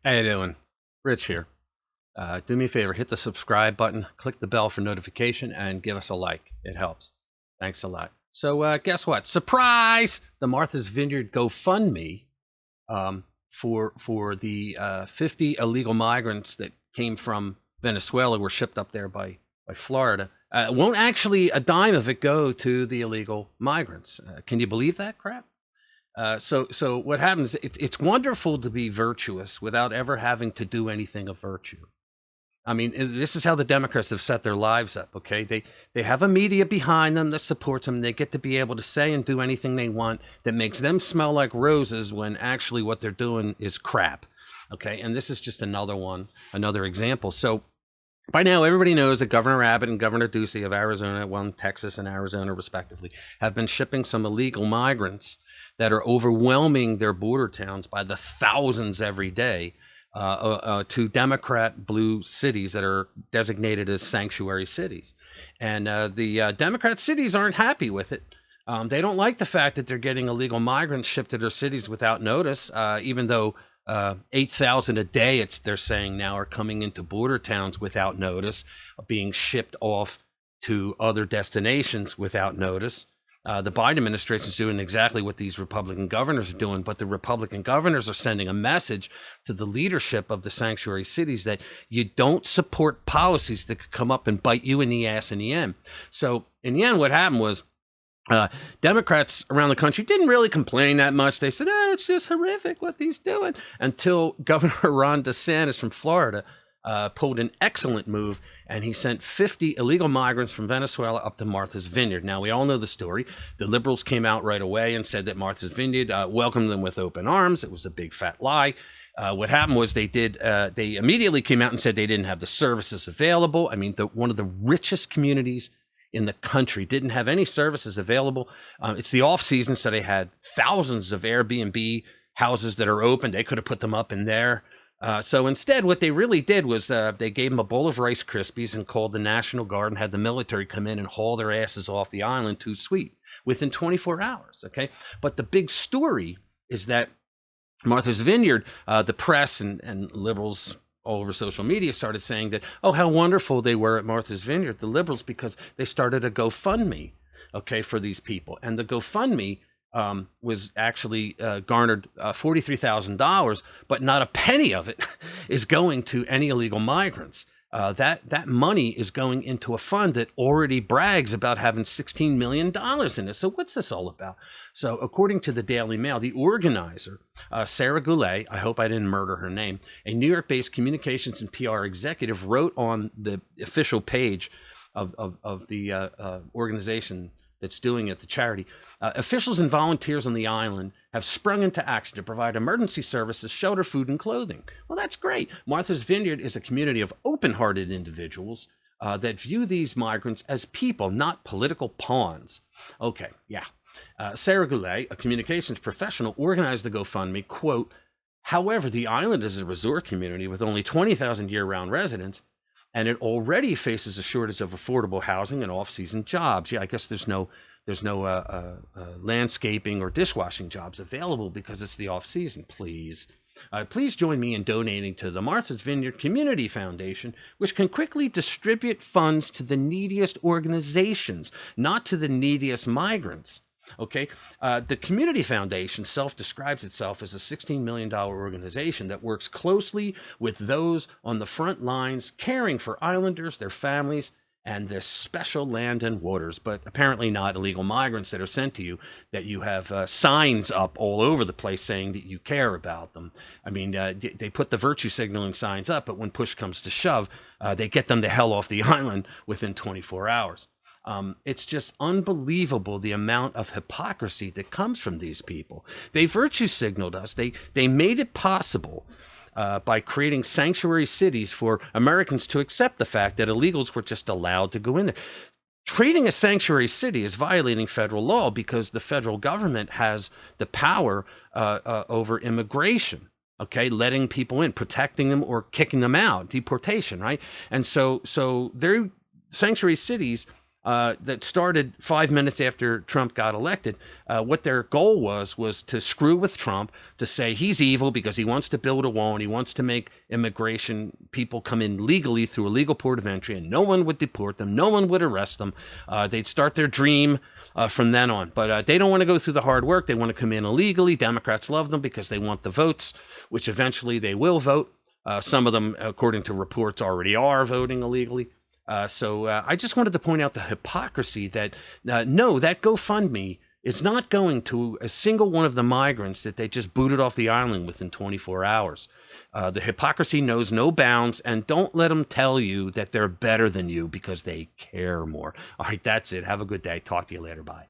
How you doing? Rich here. Do me a favor, hit the subscribe button, click the bell for notification, and give us a like. It helps. Thanks a lot. So guess what? Surprise! The Martha's Vineyard GoFundMe for the 50 illegal migrants that came from Venezuela were shipped up there by Florida. Won't actually a dime of it go to the illegal migrants. Can you believe that crap? So what happens? It's wonderful to be virtuous without ever having to do anything of virtue. I mean, this is how the Democrats have set their lives up. Okay, they have a media behind them that supports them. They get to be able to say and do anything they want that makes them smell like roses when actually what they're doing is crap. Okay, and this is just another example. So by now, everybody knows that Governor Abbott and Governor Ducey of Arizona, Texas and Arizona respectively, have been shipping some illegal migrants that are overwhelming their border towns by the thousands every day to Democrat blue cities that are designated as sanctuary cities. And the Democrat cities aren't happy with it. They don't like the fact that they're getting illegal migrants shipped to their cities without notice, even though 8,000 a day, they're saying now, are coming into border towns without notice, being shipped off to other destinations without notice. The Biden administration is doing exactly what these Republican governors are doing, but the Republican governors are sending a message to the leadership of the sanctuary cities that you don't support policies that could come up and bite you in the ass in the end. So in the end, what happened was Democrats around the country didn't really complain that much. They said, oh, it's just horrific what he's doing, until Governor Ron DeSantis from Florida pulled an excellent move, and he sent 50 illegal migrants from Venezuela up to Martha's Vineyard. Now, we all know the story. The liberals came out right away and said that Martha's Vineyard welcomed them with open arms. It was a big fat lie. What happened was they immediately came out and said they didn't have the services available. I mean, one of the richest communities in the country didn't have any services available. It's the off season, so they had thousands of Airbnb houses that are open. They could have put them up in there. So instead, what they really did was they gave them a bowl of Rice Krispies and called the National Guard and had the military come in and haul their asses off the island too sweet within 24 hours. Okay. But the big story is that Martha's Vineyard, the press and liberals all over social media started saying that, oh, how wonderful they were at Martha's Vineyard, the liberals, because they started a GoFundMe, okay, for these people. And the GoFundMe was actually garnered $43,000, but not a penny of it is going to any illegal migrants. That money is going into a fund that already brags about having $16 million in it. So what's this all about? So according to the Daily Mail, the organizer, Sarah Goulet, I hope I didn't murder her name, a New York-based communications and PR executive, wrote on the official page of the organization that's doing it, the charity. Officials and volunteers on the island have sprung into action to provide emergency services, shelter, food, and clothing. Well, that's great. Martha's Vineyard is a community of open-hearted individuals that view these migrants as people, not political pawns. Okay, yeah. Sarah Goulet, a communications professional, organized the GoFundMe, quote, however, the island is a resort community with only 20,000 year-round residents, and it already faces a shortage of affordable housing and off-season jobs. Yeah, I guess there's no landscaping or dishwashing jobs available because it's the off-season. Please join me in donating to the Martha's Vineyard Community Foundation, which can quickly distribute funds to the neediest organizations, not to the neediest migrants. Okay, the Community Foundation self-describes itself as a $16 million organization that works closely with those on the front lines, caring for islanders, their families, and their special land and waters, but apparently not illegal migrants that are sent to you, that you have signs up all over the place saying that you care about them. I mean, they put the virtue signaling signs up, but when push comes to shove, they get them the hell off the island within 24 hours. It's just unbelievable the amount of hypocrisy that comes from these people. They virtue signaled us. They made it possible by creating sanctuary cities for Americans to accept the fact that illegals were just allowed to go in there. Creating a sanctuary city is violating federal law because the federal government has the power over immigration. Okay, letting people in, protecting them or kicking them out, deportation, right? And so their sanctuary cities that started 5 minutes after Trump got elected. What their goal was to screw with Trump, to say he's evil because he wants to build a wall and he wants to make immigration people come in legally through a legal port of entry, and no one would deport them, no one would arrest them. They'd start their dream from then on. But they don't want to go through the hard work. They want to come in illegally. Democrats love them because they want the votes, which eventually they will vote. Some of them, according to reports, already are voting illegally. So I just wanted to point out the hypocrisy that, no, that GoFundMe is not going to a single one of the migrants that they just booted off the island within 24 hours. The hypocrisy knows no bounds, and don't let them tell you that they're better than you because they care more. All right, that's it. Have a good day. Talk to you later. Bye.